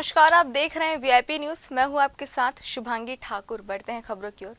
नमस्कार, आप देख रहे हैं वीआईपी न्यूज। मैं हूं आपके साथ शुभांगी ठाकुर। बढ़ते हैं खबरों की ओर।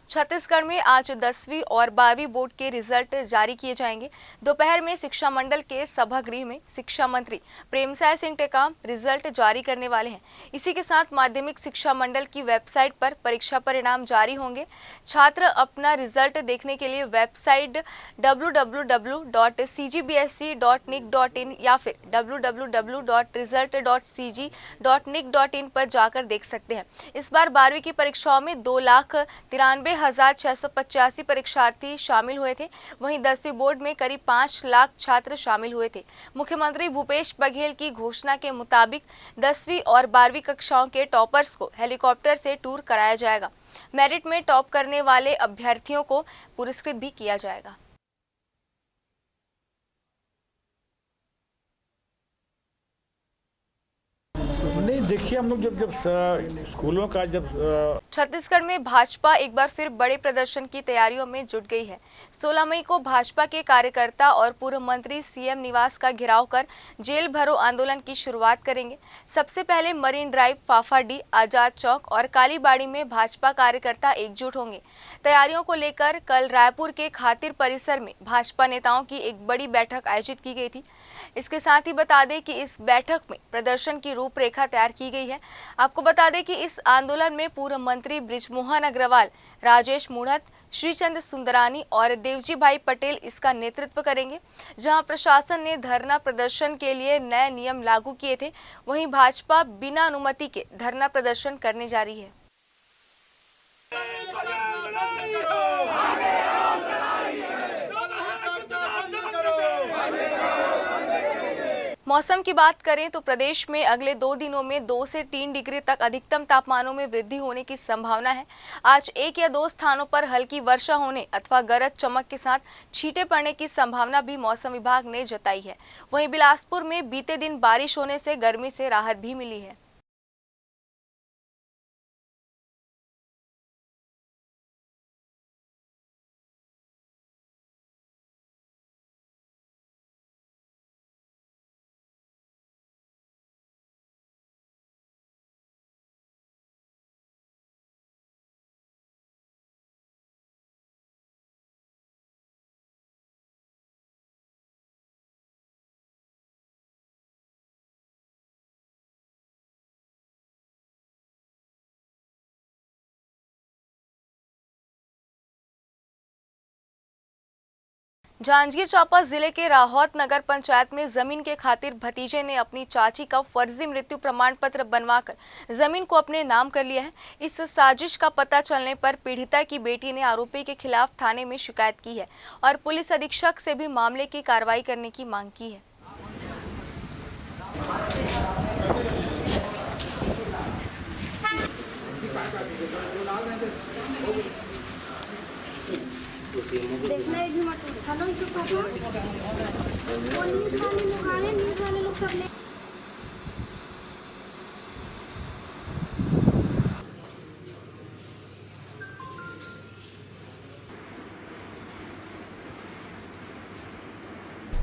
छत्तीसगढ़ में आज 10वीं और 12वीं बोर्ड के रिजल्ट जारी किए जाएंगे। दोपहर में शिक्षा मंडल के सभागृह में शिक्षा मंत्री प्रेमसाय सिंह टेकाम रिजल्ट जारी करने वाले हैं। इसी के साथ माध्यमिक शिक्षा मंडल की वेबसाइट पर परीक्षा परिणाम जारी होंगे। छात्र अपना रिजल्ट देखने के लिए वेबसाइट www.cgbsc.nic.in या फिर www.result.cg.nic.in पर जाकर देख सकते हैं। इस बार 12वीं की परीक्षाओं में 2,93,685 परीक्षार्थी शामिल हुए थे। वहीं 10वीं बोर्ड में करीब 5 लाख छात्र शामिल हुए थे। मुख्यमंत्री भूपेश बघेल की घोषणा के मुताबिक 10वीं और 12वीं कक्षाओं के टॉपर्स को हेलीकॉप्टर से टूर कराया जाएगा। मेरिट में टॉप करने वाले अभ्यर्थियों को पुरस्कृत भी किया जाएगा। नहीं, देखिए, हम लोग जब स्कूलों का छत्तीसगढ़ में भाजपा एक बार फिर बड़े प्रदर्शन की तैयारियों में जुट गई है। 16 मई को भाजपा के कार्यकर्ता और पूर्व मंत्री सीएम निवास का घेराव कर जेल भरो आंदोलन की शुरुआत करेंगे। सबसे पहले मरीन ड्राइव, फाफाडी, आजाद चौक और कालीबाड़ी में भाजपा कार्यकर्ता एकजुट होंगे। तैयारियों को लेकर कल रायपुर के खातिर परिसर में भाजपा नेताओं की एक बड़ी बैठक आयोजित की गई थी। इसके साथ ही बता दें कि इस बैठक में प्रदर्शन की रूपरेखा तैयार की गई है। आपको बता दें कि इस आंदोलन में पूर्व मंत्री बृजमोहन अग्रवाल, राजेश मूणत, श्रीचंद सुंदरानी और देवजी भाई पटेल इसका नेतृत्व करेंगे। जहां प्रशासन ने धरना प्रदर्शन के लिए नए नियम लागू किए थे, वहीं भाजपा बिना अनुमति के धरना प्रदर्शन करने जा रही है। मौसम की बात करें तो प्रदेश में अगले 2 दिनों में 2 से 3 डिग्री तक अधिकतम तापमानों में वृद्धि होने की संभावना है। आज 1 या 2 स्थानों पर हल्की वर्षा होने अथवा गरज चमक के साथ छींटे पड़ने की संभावना भी मौसम विभाग ने जताई है। वहीं बिलासपुर में बीते दिन बारिश होने से गर्मी से राहत भी मिली है। जांजगीर चांपा जिले के राहौत नगर पंचायत में जमीन के खातिर भतीजे ने अपनी चाची का फर्जी मृत्यु प्रमाण पत्र बनवाकर जमीन को अपने नाम कर लिया है। इस साजिश का पता चलने पर पीड़िता की बेटी ने आरोपी के खिलाफ थाने में शिकायत की है और पुलिस अधीक्षक से भी मामले की कार्रवाई करने की मांग की है। देखना एक मिनट हेलो इसे पापा वो न्यूज़ वाले लोग सब ने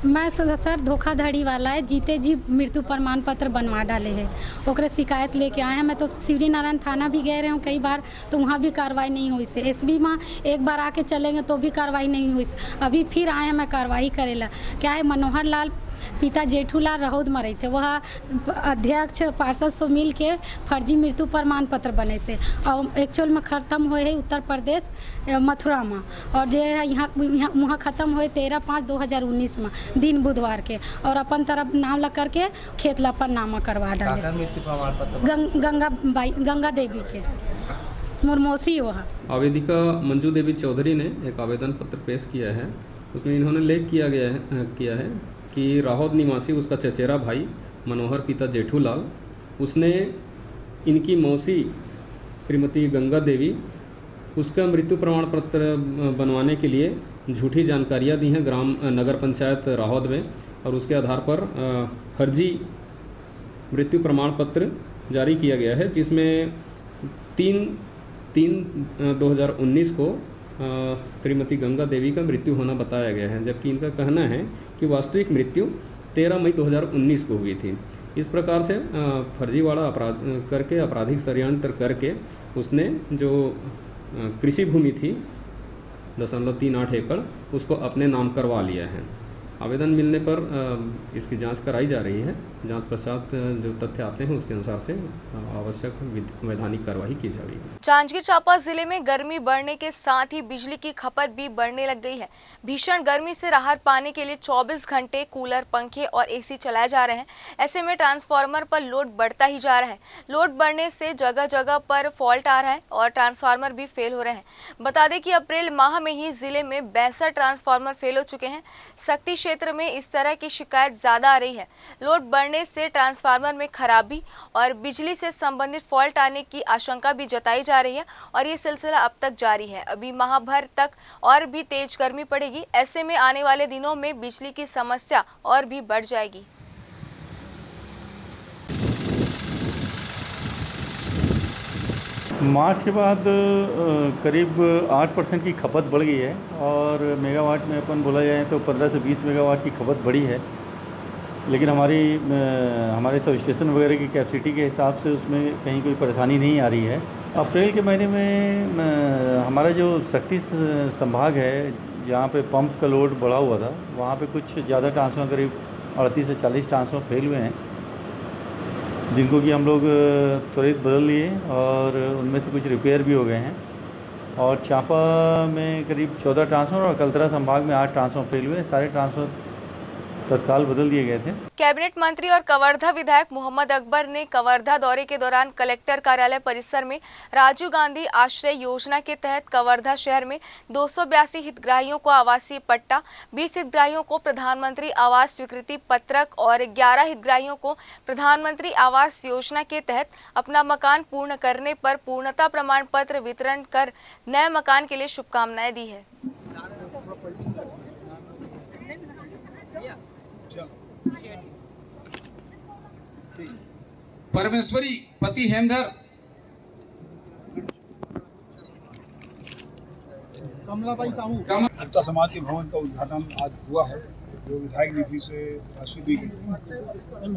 मैं सर धोखाधड़ी वाला है, जीते जी मृत्यु प्रमाण पत्र बनवा डाले हैं। ओकरे शिकायत लेके आए हैं। मैं तो शिवरी नारायण थाना भी गए रहे हूँ कई बार, तो वहाँ भी कार्रवाई नहीं हुई से। एसबी में एक बार आके चलेंगे तो भी कार्रवाई नहीं हुई से। अभी फिर आए हैं मैं कार्रवाई करेला। क्या है, मनोहर लाल पिता जेठूलाल राहौद में रहे थे, वह अध्यक्ष पार्षद से मिल के फर्जी मृत्यु प्रमाण पत्र बने से और एक्चुअल में ख़त्म हुए है उत्तर प्रदेश मथुरा में, और जो है यहाँ वहाँ ख़त्म हुए 13/5/2019 में दिन बुधवार के, और अपन तरफ नाम लग करके खेतला पर नामा करवा डाले। गंगा देवी के मुरमोसी वहाँ। आवेदिका मंजू देवी चौधरी ने एक आवेदन पत्र पेश किया है। उसमें इन्होंने लेख किया है कि राहौद निवासी उसका चचेरा भाई मनोहर पिता जेठूलाल, उसने इनकी मौसी श्रीमती गंगा देवी उसका मृत्यु प्रमाण पत्र बनवाने के लिए झूठी जानकारियां दी हैं नगर पंचायत राहौद में, और उसके आधार पर फर्जी मृत्यु प्रमाण पत्र जारी किया गया है, जिसमें 3/3/2019 को श्रीमती गंगा देवी का मृत्यु होना बताया गया है, जबकि इनका कहना है कि वास्तविक मृत्यु 13 मई 2019 को हुई थी। इस प्रकार से फर्जीवाड़ा अपराध करके आपराधिक षड्यंत्र करके उसने जो कृषि भूमि थी 0.38 एकड़ उसको अपने नाम करवा लिया है। आवेदन मिलने पर इसकी जांच कराई जा रही है। जांच पश्चात जो तथ्य आते हैं उसके अनुसार से आवश्यक वैधानिक कार्रवाई की जाएगी। जांजगीर चांपा जिले में गर्मी बढ़ने के साथ ही बिजली की खपत भी बढ़ने लग गई है। भीषण गर्मी से राहत पाने के लिए 24 घंटे कूलर, पंखे और एसी चलाए जा रहे हैं। ऐसे में ट्रांसफार्मर पर लोड बढ़ता ही जा रहा है। लोड बढ़ने से जगह जगह पर फॉल्ट आ रहा है और ट्रांसफार्मर भी फेल हो रहे हैं। बता दें कि अप्रैल माह में ही जिले में 62 ट्रांसफार्मर फेल हो चुके हैं। शक्ति क्षेत्र में इस तरह की शिकायत ज्यादा आ रही है। लोड बढ़ने से ट्रांसफार्मर में खराबी और बिजली से संबंधित फॉल्ट आने की आशंका भी जताई जा रही है और ये सिलसिला अब तक जारी है। अभी माह भर तक और भी तेज गर्मी पड़ेगी। ऐसे में आने वाले दिनों में बिजली की समस्या और भी बढ़ जाएगी। मार्च के बाद करीब 8% की खपत बढ़ गई है और मेगावाट में अपन बोला जाए तो 15 से 20 मेगावाट की खपत बढ़ी है। लेकिन हमारे सब स्टेशन वगैरह की कैपेसिटी के हिसाब से उसमें कहीं कोई परेशानी नहीं आ रही है। अप्रैल के महीने में हमारा जो शक्ति संभाग है जहाँ पे पंप का लोड बढ़ा हुआ था वहाँ पे कुछ ज़्यादा ट्रांसफार्मर करीब 38 से 40 ट्रांसफार्मर फेल हुए हैं, जिनको कि हम लोग त्वरित बदल लिए और उनमें से कुछ रिपेयर भी हो गए हैं। और चांपा में करीब 14 ट्रांसफार्मर और कल्तरा संभाग में 8 ट्रांसफार्मर फेल हुए। सारे ट्रांसफार्मर तत्काल बदल दिए गए थे। कैबिनेट मंत्री और कवर्धा विधायक मोहम्मद अकबर ने कवर्धा दौरे के दौरान कलेक्टर कार्यालय परिसर में राजीव गांधी आश्रय योजना के तहत कवर्धा शहर में 282 हितग्राहियों को आवासीय पट्टा, 20 हितग्राहियों को प्रधानमंत्री आवास स्वीकृति पत्रक और 11 हितग्राहियों को प्रधानमंत्री आवास योजना के तहत अपना मकान पूर्ण करने पर पूर्णता प्रमाण पत्र वितरण कर नए मकान के लिए शुभकामनाएं दी है। परमेश्वरी पति हेमधर कमलाबाई साहू हत्या समाज के भवन का उद्घाटन आज हुआ है, जो विधायक निधि से राशि दी गई।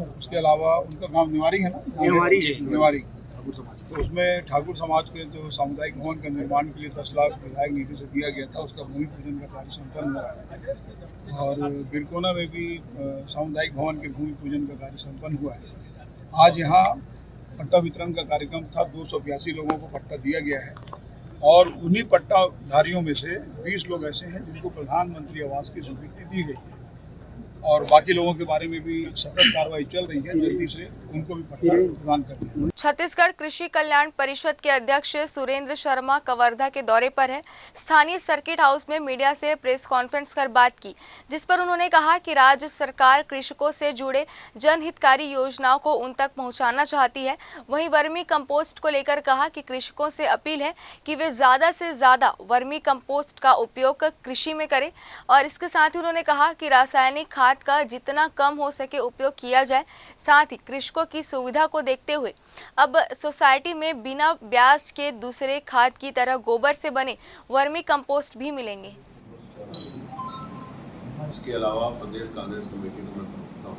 उसके अलावा उनका गांव निवारी है ना, निवारी ठाकुर समाज, तो उसमें ठाकुर समाज के जो सामुदायिक भवन का निर्माण के लिए 10 लाख विधायक निधि से दिया गया था, उसका भूमि पूजन का कार्य संपन्न हुआ है। और बिरकोना में भी सामुदायिक भवन के भूमि पूजन का कार्य संपन्न हुआ है। आज यहाँ पट्टा वितरण का कार्यक्रम था। 282 लोगों को पट्टा दिया गया है और उन्हीं पट्टाधारियों में से 20 लोग ऐसे हैं जिनको प्रधानमंत्री आवास की स्वीकृति दी गई है और बाकी लोगों के बारे में भी सतत कार्रवाई चल रही है। जल्दी से उनको भी पट्टा प्रदान कर दिया। छत्तीसगढ़ कृषि कल्याण परिषद के अध्यक्ष सुरेंद्र शर्मा कवर्धा के दौरे पर है। स्थानीय सर्किट हाउस में मीडिया से प्रेस कॉन्फ्रेंस कर बात की, जिस पर उन्होंने कहा कि राज्य सरकार कृषकों से जुड़े जनहितकारी योजनाओं को उन तक पहुंचाना चाहती है। वहीं वर्मी कंपोस्ट को लेकर कहा कि कृषकों से अपील है कि वे ज्यादा से ज्यादा वर्मी कंपोस्ट का उपयोग कृषि में करें और इसके साथ ही उन्होंने कहा कि रासायनिक खाद का जितना कम हो सके उपयोग किया जाए। साथ ही कृषकों की सुविधा को देखते हुए अब सोसाइटी में बिना ब्याज के दूसरे खाद की तरह गोबर से बने वर्मी कंपोस्ट भी मिलेंगे। इसके अलावा प्रदेश कांग्रेस कमेटी को मैं प्रवक्ता हूँ।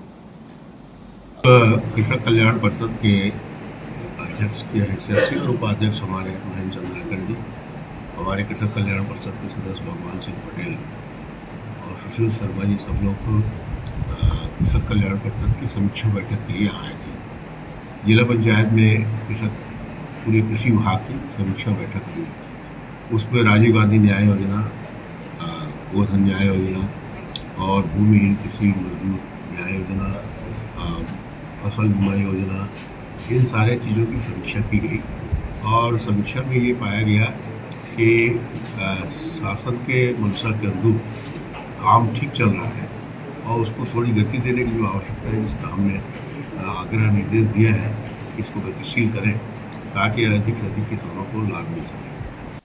कृषक कल्याण परिषद के अध्यक्ष की हैसियत से और उपाध्यक्ष हमारे महेंद्र चंद्राकर जी, हमारे कृषक कल्याण परिषद के सदस्य भगवान सिंह पटेल और सुशील शर्मा जी सब लोग कृषक कल्याण परिषद की समीक्षा बैठक के लिए आए थे। जिला पंचायत में पूरे कृषि विभाग की समीक्षा बैठक हुई। उसमें राजीव गांधी न्याय योजना, गोधन न्याय योजना और भूमिहीन कृषि मजदूर न्याय योजना, फसल बीमा योजना, इन सारे चीज़ों की समीक्षा की गई और समीक्षा में ये पाया गया कि शासन के मंशा के अनुरूप काम ठीक चल रहा है और उसको थोड़ी गति देने की जो आवश्यकता है, जिसका हमने आग्रह निर्देश दिया है, इसको गतिशील करें ताकि अधिक से अधिक किसानों को लाभ मिल सके।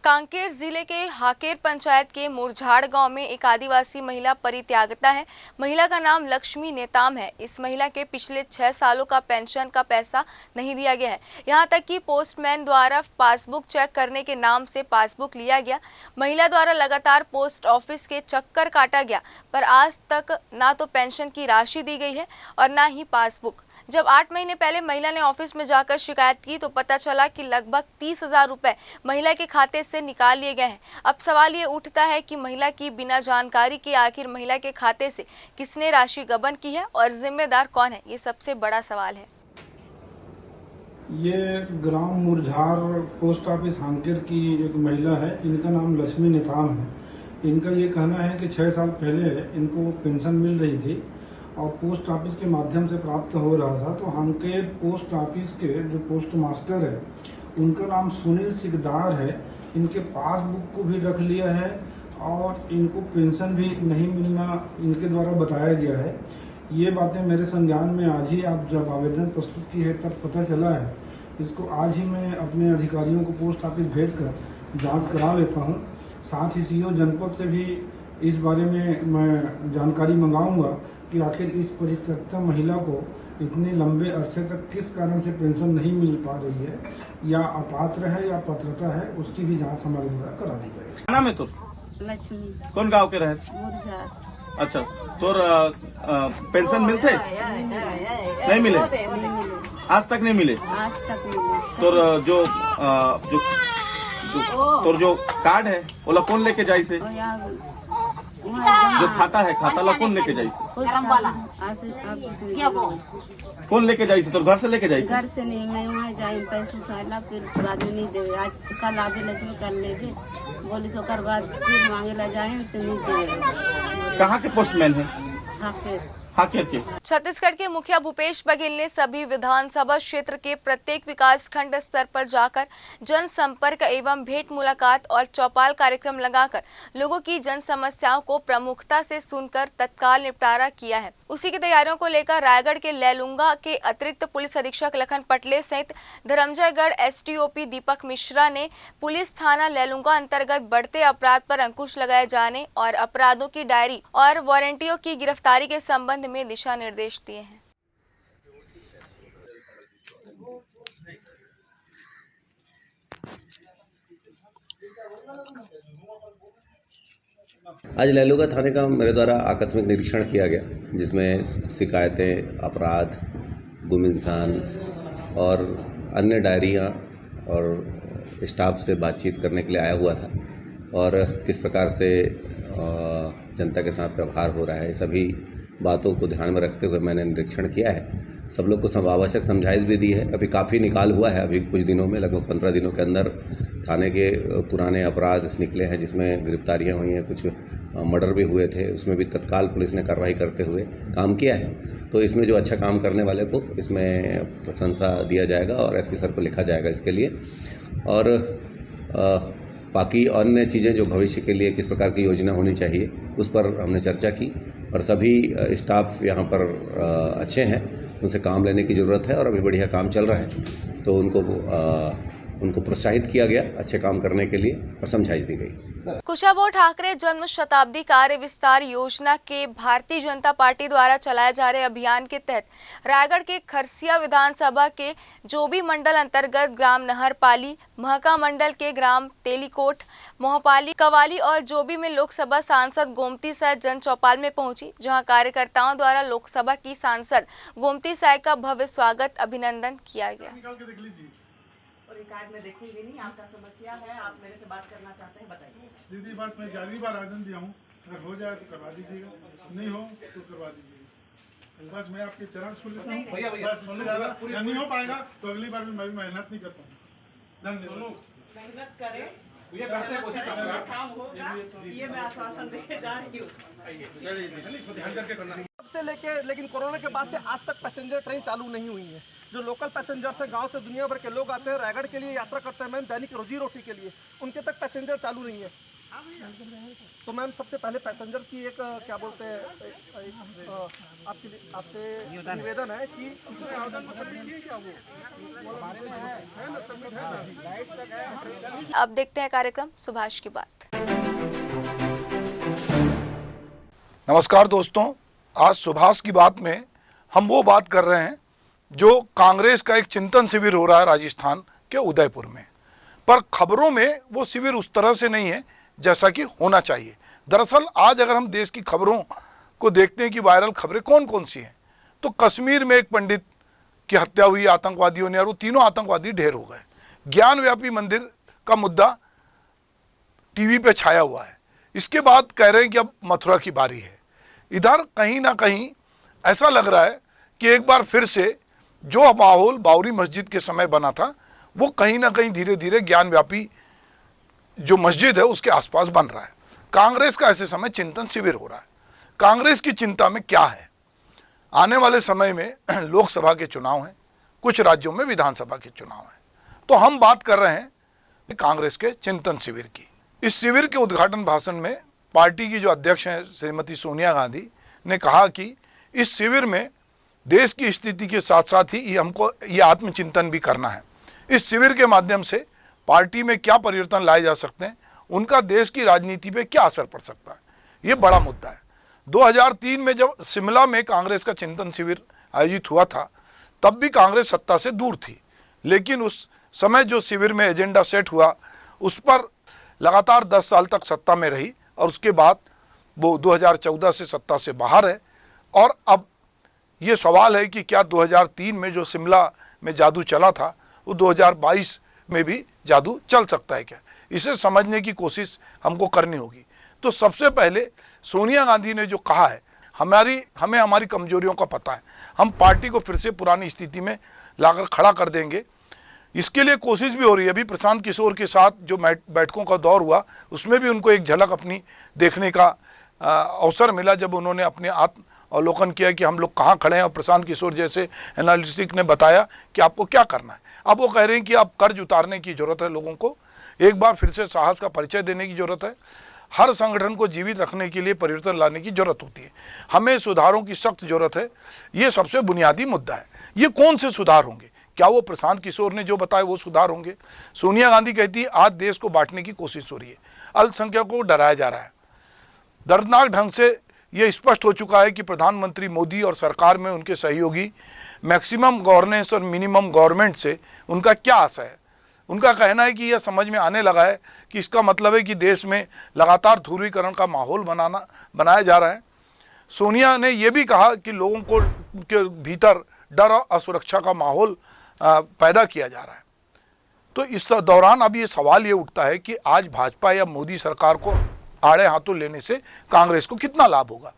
कांकेर जिले के हाकेर पंचायत के मुरझाड़ गांव में एक आदिवासी महिला परित्यागता है। महिला का नाम लक्ष्मी नेताम है। इस महिला के पिछले 6 सालों का पेंशन का पैसा नहीं दिया गया है। यहां तक कि पोस्टमैन द्वारा पासबुक चेक करने के नाम से पासबुक लिया गया। महिला द्वारा लगातार पोस्ट ऑफिस के चक्कर काटा गया, पर आज तक ना तो पेंशन की राशि दी गई है और ना ही पासबुक। जब 8 महीने पहले महिला ने ऑफिस में जाकर शिकायत की तो पता चला कि लगभग 30,000 रुपए महिला के खाते से निकाल लिए गए हैं। अब सवाल ये उठता है कि महिला की बिना जानकारी के आखिर महिला के खाते से किसने राशि गबन की है और जिम्मेदार कौन है, ये सबसे बड़ा सवाल है। ये ग्राम मुरझार पोस्ट ऑफिस हांकेर की एक महिला है। इनका नाम लक्ष्मी नेताम है। इनका ये कहना है कि 6 साल पहले इनको पेंशन मिल रही थी और पोस्ट ऑफिस के माध्यम से प्राप्त हो रहा था। तो हांकेर पोस्ट ऑफिस के जो पोस्ट मास्टर है उनका नाम सुनील सिकदार है। इनके पासबुक को भी रख लिया है और इनको पेंशन भी नहीं मिलना इनके द्वारा बताया गया है। ये बातें मेरे संज्ञान में आज ही आप जब आवेदन प्रस्तुत की है तब पता चला है। इसको आज ही मैं अपने अधिकारियों को पोस्ट ऑफिस भेजकर जांच करा लेता हूँ। साथ ही सीओ जनपद से भी इस बारे में मैं जानकारी मंगाऊंगा कि आखिर इस परित्यक्ता महिला को इतने लंबे अरसे तक किस कारण से पेंशन नहीं मिल पा रही है, या अपात्र है या पात्रता है, उसकी भी जांच हमारे द्वारा करा दी जाएगी। क्या नाम है तो? लक्ष्मी। कौन गांव के रहे? मुरझाड़। अच्छा, तोर पेंशन मिलते? नहीं मिले? आज तक नहीं मिले? आज तक मिले। तोर जो कार्ड है ओला कौन लेके जाई से? जो खाता है खाता ला कौन लेके जाई से? कौन लेके जाई से? तो घर से लेके जाई से? घर से नहीं, मैं वहाँ जाए पैसे उठाला फिर बाद में नहीं देवे। आज कल आगे लक्ष्मी कर लेगे बोली सो कर बाद फिर मांगे ला जाए तो नहीं देवे। कहाँ के पोस्टमैन है? हाकेर के। छत्तीसगढ़ के मुखिया भूपेश बघेल ने सभी विधानसभा क्षेत्र के प्रत्येक विकास खंड स्तर पर जाकर जनसंपर्क एवं भेंट मुलाकात और चौपाल कार्यक्रम लगाकर लोगों की जन समस्याओं को प्रमुखता से सुनकर तत्काल निपटारा किया है। उसी की तैयारियों को लेकर रायगढ़ के लैलूंगा के अतिरिक्त पुलिस अधीक्षक लखन पटले सहित धर्मजयगढ़ एसटीओपी दीपक मिश्रा ने पुलिस थाना लैलूंगा अंतर्गत बढ़ते अपराध पर अंकुश लगाए जाने और अपराधों की डायरी और वारंटियों की गिरफ्तारी के संबंध में दिशा निर्देश दिए हैं। आज लैलूंगा थाने का मेरे द्वारा आकस्मिक निरीक्षण किया गया, जिसमें शिकायतें, अपराध, गुम इंसान और अन्य डायरियाँ और स्टाफ से बातचीत करने के लिए आया हुआ था और किस प्रकार से जनता के साथ व्यवहार हो रहा है, सभी बातों को ध्यान में रखते हुए मैंने निरीक्षण किया है। सब लोग को सब आवश्यक समझाइश भी दी है। अभी काफ़ी निकाल हुआ है, अभी कुछ दिनों में लगभग 15 दिनों के अंदर थाने के पुराने अपराध निकले हैं, जिसमें गिरफ्तारियां हुई हैं, कुछ मर्डर भी हुए थे, उसमें भी तत्काल पुलिस ने कार्रवाई करते हुए काम किया है। तो इसमें जो अच्छा काम करने वाले को इसमें प्रशंसा दिया जाएगा और एसपी सर को लिखा जाएगा इसके लिए। और बाकी अन्य चीज़ें जो भविष्य के लिए किस प्रकार की योजना होनी चाहिए उस पर हमने चर्चा की और सभी स्टाफ यहाँ पर अच्छे हैं, उनसे काम लेने की ज़रूरत है और अभी बढ़िया काम चल रहा है, तो उनको प्रोत्साहित किया गया अच्छे काम करने के लिए और समझाइश दी गई। कुशाभाऊ ठाकरे जन्म शताब्दी कार्य विस्तार योजना के भारतीय जनता पार्टी द्वारा चलाए जा रहे अभियान के तहत रायगढ़ के खरसिया विधानसभा के जोबी मंडल अंतर्गत ग्राम नहरपाली, महका मंडल के ग्राम तेलीकोट, मोहपाली, कवाली और जोबी में लोकसभा सांसद गोमती साय जन चौपाल में पहुंची, जहां कार्यकर्ताओं द्वारा लोकसभा की सांसद गोमती साय का भव्य स्वागत अभिनंदन किया गया। कार्ड में देखूंगी नहीं, आपका समस्या है, आप मेरे से बात करना चाहते हैं, बताइए। दीदी बस मैं 11वीं बार आवेदन दिया हूँ, अगर हो जाए तो करवा दीजिएगा, नहीं हो तो करवा दीजिएगा। बस मैं आपके चरण छू लेता हूँ, नहीं हो पाएगा तो अगली बार मैं भी मेहनत नहीं कर पाऊंगा। धन्यवाद। मेहनत करें, ये करते कोशिश काम होगा, ये मैं आश्वासन देके जा रही हूँ। ध्यान करके करना से लेकिन कोरोना के बाद से आज तक पैसेंजर ट्रेन चालू नहीं हुई है। जो लोकल पैसेंजर्स हैं, गांव से दुनिया भर के लोग आते हैं रायगढ़ के लिए यात्रा करते हैं, मैम दैनिक रोजी रोटी के लिए, उनके तक पैसेंजर चालू नहीं है। तो मैम सबसे पहले पैसेंजर की एक क्या बोलते हैं आपसे निवेदन है कि अब देखते हैं कार्यक्रम सुभाष की बात। नमस्कार दोस्तों, आज सुभाष की बात में हम वो बात कर रहे हैं जो कांग्रेस का एक चिंतन शिविर हो रहा है राजस्थान के उदयपुर में, पर खबरों में वो शिविर उस तरह से नहीं है जैसा कि होना चाहिए। दरअसल आज अगर हम देश की खबरों को देखते हैं कि वायरल खबरें कौन कौन सी हैं, तो कश्मीर में एक पंडित की हत्या हुई आतंकवादियों ने और वो तीनों आतंकवादी ढेर हो गए। ज्ञानव्यापी मंदिर का मुद्दा टीवी पे छाया हुआ है। इसके बाद कह रहे हैं कि अब मथुरा की बारी है। इधर कहीं ना कहीं ऐसा लग रहा है कि एक बार फिर से जो माहौल बाबरी मस्जिद के समय बना था वो कहीं ना कहीं धीरे धीरे ज्ञानव्यापी जो मस्जिद है उसके आसपास बन रहा है। कांग्रेस का ऐसे समय चिंतन शिविर हो रहा है। कांग्रेस की चिंता में क्या है? आने वाले समय में लोकसभा के चुनाव हैं, कुछ राज्यों में विधानसभा के चुनाव हैं, तो हम बात कर रहे हैं कांग्रेस के चिंतन शिविर की। इस शिविर के उद्घाटन भाषण में पार्टी की जो अध्यक्ष हैं श्रीमती सोनिया गांधी ने कहा कि इस शिविर में देश की स्थिति के साथ साथ ही हमको ये आत्मचिंतन भी करना है। इस शिविर के माध्यम से पार्टी में क्या परिवर्तन लाए जा सकते हैं, उनका देश की राजनीति पे क्या असर पड़ सकता है, ये बड़ा मुद्दा है। 2003 में जब शिमला में कांग्रेस का चिंतन शिविर आयोजित हुआ था तब भी कांग्रेस सत्ता से दूर थी, लेकिन उस समय जो शिविर में एजेंडा सेट हुआ उस पर लगातार 10 साल तक सत्ता में रही और उसके बाद वो 2014 से सत्ता से बाहर है। और अब ये सवाल है कि क्या 2003 में जो शिमला में जादू चला था वो 2022 में भी जादू चल सकता है क्या? इसे समझने की कोशिश हमको करनी होगी। तो सबसे पहले सोनिया गांधी ने जो कहा है, हमें हमारी कमजोरियों का पता है, हम पार्टी को फिर से पुरानी स्थिति में लाकर खड़ा कर देंगे। इसके लिए कोशिश भी हो रही है। अभी प्रशांत किशोर के साथ जो बैठकों का दौर हुआ उसमें भी उनको एक झलक अपनी देखने का अवसर मिला जब उन्होंने अपने आत्म अवलोकन किया कि हम लोग कहाँ खड़े हैं, और प्रशांत किशोर जैसे एनालिस्ट ने बताया कि आपको क्या करना है। अब वो कह रहे हैं कि अब कर्ज उतारने की ज़रूरत है, लोगों को एक बार फिर से साहस का परिचय देने की ज़रूरत है। हर संगठन को जीवित रखने के लिए परिवर्तन लाने की ज़रूरत होती है। हमें सुधारों की सख्त ज़रूरत है। ये सबसे बुनियादी मुद्दा है। ये कौन से सुधार होंगे? क्या वो प्रशांत किशोर ने जो बताया वो सुधार होंगे? सोनिया गांधी कहती है आज देश को बांटने की कोशिश हो रही है, अल्पसंख्यकों को डराया जा रहा है। दर्दनाक ढंग से ये स्पष्ट हो चुका है कि प्रधानमंत्री मोदी और सरकार में उनके सहयोगी मैक्सिमम गवर्नेंस और मिनिमम गवर्नमेंट से उनका क्या आशा है। उनका कहना है कि यह समझ में आने लगा है कि इसका मतलब है कि देश में लगातार ध्रुवीकरण का माहौल बनाया जा रहा है। सोनिया ने यह भी कहा कि लोगों को के भीतर डर और असुरक्षा का माहौल पैदा किया जा रहा है। तो इस दौरान अब ये सवाल ये उठता है कि आज भाजपा या मोदी सरकार को आड़े हाथों लेने से कांग्रेस को कितना लाभ होगा।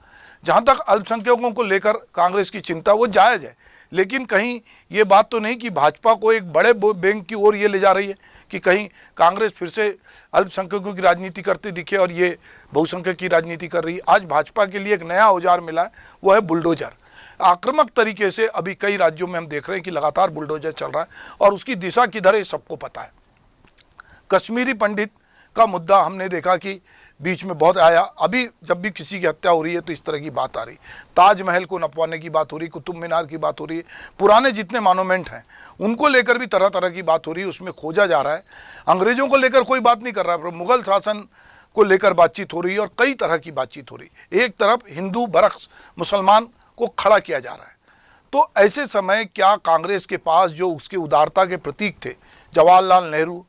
जहाँ तक अल्पसंख्यकों को लेकर कांग्रेस की चिंता वो जायज़ है, लेकिन कहीं ये बात तो नहीं कि भाजपा को एक बड़े बैंक की ओर ये ले जा रही है कि कहीं कांग्रेस फिर से अल्पसंख्यकों की राजनीति करते दिखे और ये बहुसंख्यक की राजनीति कर रही है। आज भाजपा के लिए एक नया औजार मिला है, वो है बुलडोजर। आक्रामक तरीके से अभी कई राज्यों में हम देख रहे हैं कि लगातार बुलडोजर चल रहा है और उसकी दिशा किधर है सबको पता है। कश्मीरी पंडित का मुद्दा हमने देखा कि बीच में बहुत आया। अभी जब भी किसी की हत्या हो रही है तो इस तरह की बात आ रही। ताजमहल को नपवाने की बात हो रही, कुतुब मीनार की बात हो रही है, पुराने जितने मॉन्यूमेंट हैं उनको लेकर भी तरह तरह की बात हो रही है, उसमें खोजा जा रहा है। अंग्रेज़ों को लेकर कोई बात नहीं कर रहा है, पर मुग़ल शासन को लेकर बातचीत हो रही है और कई तरह की बातचीत हो रही है। एक तरफ हिंदू बरक्स मुसलमान को खड़ा किया जा रहा है। तो ऐसे समय क्या कांग्रेस के पास जो उसके उदारता के प्रतीक थे जवाहरलाल नेहरू,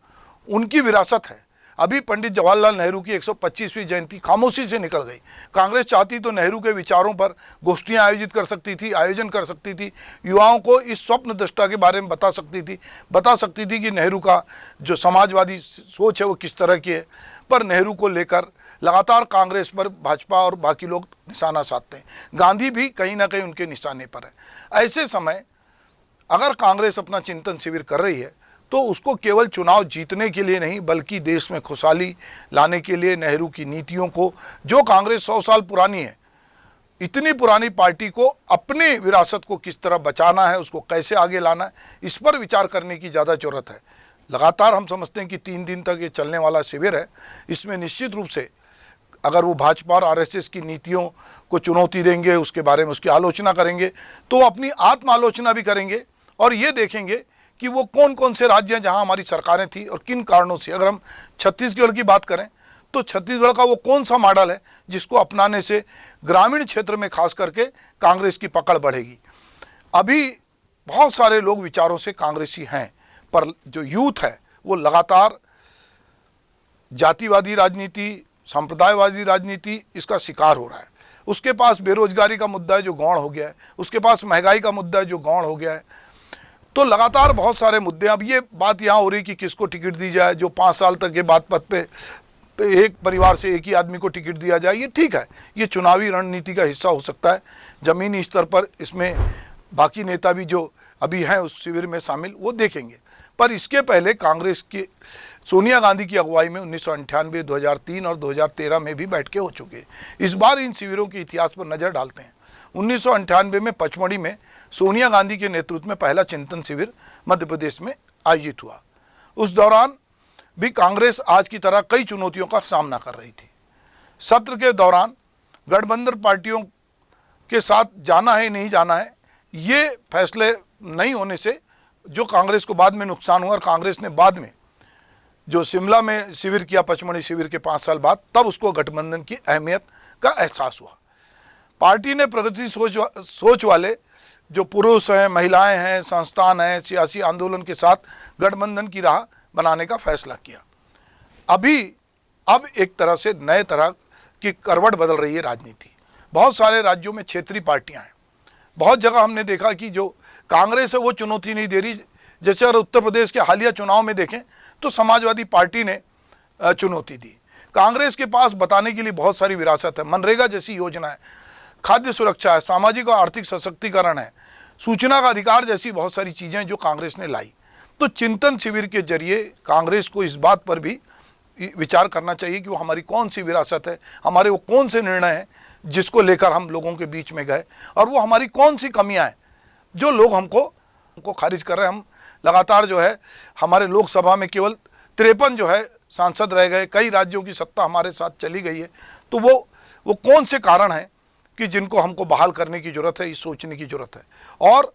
उनकी विरासत है। अभी पंडित जवाहरलाल नेहरू की 125वीं जयंती खामोशी से निकल गई। कांग्रेस चाहती तो नेहरू के विचारों पर गोष्ठियां आयोजन कर सकती थी, युवाओं को इस स्वप्न दृष्टा के बारे में बता सकती थी कि नेहरू का जो समाजवादी सोच है वो किस तरह की है। पर नेहरू को लेकर लगातार कांग्रेस पर भाजपा और बाकी लोग निशाना साधते हैं। गांधी भी कहीं ना कहीं उनके निशाने पर है। ऐसे समय अगर कांग्रेस अपना चिंतन शिविर कर रही है तो उसको केवल चुनाव जीतने के लिए नहीं बल्कि देश में खुशहाली लाने के लिए नेहरू की नीतियों को, जो कांग्रेस 100 साल पुरानी है, इतनी पुरानी पार्टी को अपने विरासत को किस तरह बचाना है, उसको कैसे आगे लाना है, इस पर विचार करने की ज़्यादा ज़रूरत है। लगातार हम समझते हैं कि 3 दिन तक ये चलने वाला शिविर है। इसमें निश्चित रूप से अगर वो भाजपा और आरएसएस की नीतियों को चुनौती देंगे, उसके बारे में उसकी आलोचना करेंगे, तो अपनी आत्म आलोचना भी करेंगे और ये देखेंगे कि वो कौन कौन से राज्य हैं जहां हमारी सरकारें थी और किन कारणों से। अगर हम छत्तीसगढ़ की बात करें तो छत्तीसगढ़ का वो कौन सा मॉडल है जिसको अपनाने से ग्रामीण क्षेत्र में खास करके कांग्रेस की पकड़ बढ़ेगी। अभी बहुत सारे लोग विचारों से कांग्रेसी हैं, पर जो यूथ है वो लगातार जातिवादी राजनीति, सांप्रदायवादी राजनीति इसका शिकार हो रहा है। उसके पास बेरोजगारी का मुद्दा है जो गौण हो गया है, उसके पास महंगाई का मुद्दा है जो गौण हो गया है। तो लगातार बहुत सारे मुद्दे। अब ये बात यहाँ हो रही कि किसको टिकट दी जाए, जो 5 साल तक ये बात पद पे एक परिवार से एक ही आदमी को टिकट दिया जाए, ये ठीक है, ये चुनावी रणनीति का हिस्सा हो सकता है। ज़मीनी स्तर पर इसमें बाकी नेता भी जो अभी हैं उस शिविर में शामिल, वो देखेंगे। पर इसके पहले कांग्रेस की सोनिया गांधी की अगुवाई में 1998, 2003 और 2013 में भी बैठकें हो चुकी। इस बार इन शिविरों के इतिहास पर नज़र डालते हैं। 1998 में पचमढ़ी में सोनिया गांधी के नेतृत्व में पहला चिंतन शिविर मध्य प्रदेश में आयोजित हुआ। उस दौरान भी कांग्रेस आज की तरह कई चुनौतियों का सामना कर रही थी। सत्र के दौरान गठबंधन पार्टियों के साथ जाना है नहीं जाना है, ये फैसले नहीं होने से जो कांग्रेस को बाद में नुकसान हुआ, और कांग्रेस ने बाद में जो शिमला में शिविर किया, पचमढ़ी शिविर के 5 साल बाद, तब उसको गठबंधन की अहमियत का एहसास हुआ। पार्टी ने प्रगतिशील सोच वाले जो पुरुष हैं, महिलाएं हैं, संस्थान हैं, सियासी आंदोलन के साथ गठबंधन की राह बनाने का फैसला किया। अब एक तरह से नए तरह की करवट बदल रही है राजनीति। बहुत सारे राज्यों में क्षेत्रीय पार्टियां हैं। बहुत जगह हमने देखा कि जो कांग्रेस है वो चुनौती नहीं दे रही। जैसे अगर उत्तर प्रदेश के हालिया चुनाव में देखें तो समाजवादी पार्टी ने चुनौती दी। कांग्रेस के पास बताने के लिए बहुत सारी विरासत है। मनरेगा जैसी योजना है, खाद्य सुरक्षा है, सामाजिक और आर्थिक सशक्तिकरण है, सूचना का अधिकार जैसी बहुत सारी चीज़ें जो कांग्रेस ने लाई। तो चिंतन शिविर के जरिए कांग्रेस को इस बात पर भी विचार करना चाहिए कि वो हमारी कौन सी विरासत है, हमारे वो कौन से निर्णय हैं जिसको लेकर हम लोगों के बीच में गए, और वो हमारी कौन सी कमियां हैं जो लोग हमको खारिज कर रहे हैं। हम लगातार जो है हमारे लोकसभा में केवल 53 जो है सांसद रह गए, कई राज्यों की सत्ता हमारे साथ चली गई है। तो वो कौन से कारण हैं कि जिनको हमको बहाल करने की ज़रूरत है, ये सोचने की ज़रूरत है। और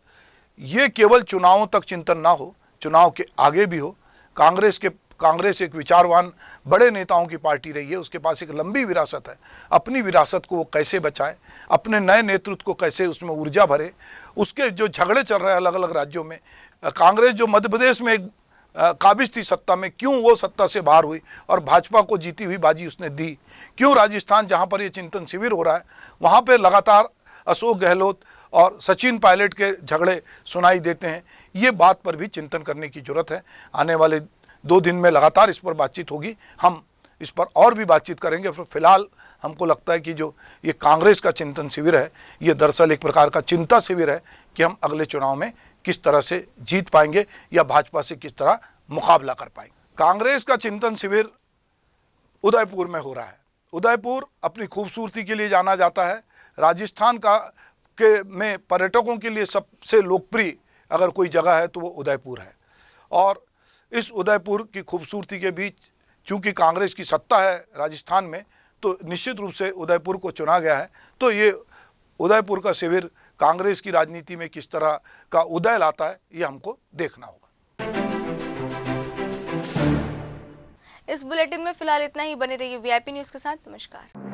ये केवल चुनावों तक चिंतन ना हो, चुनाव के आगे भी हो। कांग्रेस एक विचारवान बड़े नेताओं की पार्टी रही है, उसके पास एक लंबी विरासत है। अपनी विरासत को वो कैसे बचाए, अपने नए नेतृत्व को कैसे उसमें ऊर्जा भरे। उसके जो झगड़े चल रहे हैं अलग अलग राज्यों में, कांग्रेस जो मध्य प्रदेश में एक काबिज थी सत्ता में, क्यों वो सत्ता से बाहर हुई और भाजपा को जीती हुई बाजी उसने दी। क्यों राजस्थान जहाँ पर ये चिंतन शिविर हो रहा है वहाँ पर लगातार अशोक गहलोत और सचिन पायलट के झगड़े सुनाई देते हैं। ये बात पर भी चिंतन करने की ज़रूरत है। आने वाले 2 दिन में लगातार इस पर बातचीत होगी, हम इस पर और भी बातचीत करेंगे। फिलहाल हमको लगता है कि जो ये कांग्रेस का चिंतन शिविर है, ये दरअसल एक प्रकार का चिंता शिविर है कि हम अगले चुनाव में किस तरह से जीत पाएंगे या भाजपा से किस तरह मुकाबला कर पाएंगे। कांग्रेस का चिंतन शिविर उदयपुर में हो रहा है। उदयपुर अपनी खूबसूरती के लिए जाना जाता है। राजस्थान में पर्यटकों के लिए सबसे लोकप्रिय अगर कोई जगह है तो वो उदयपुर है। और इस उदयपुर की खूबसूरती के बीच चूंकि कांग्रेस की सत्ता है राजस्थान में, तो निश्चित रूप से उदयपुर को चुना गया है। तो ये उदयपुर का शिविर कांग्रेस की राजनीति में किस तरह का उदय लाता है, ये हमको देखना होगा। इस बुलेटिन में फिलहाल इतना ही। बने रहिए वीआईपी न्यूज़ के साथ। नमस्कार।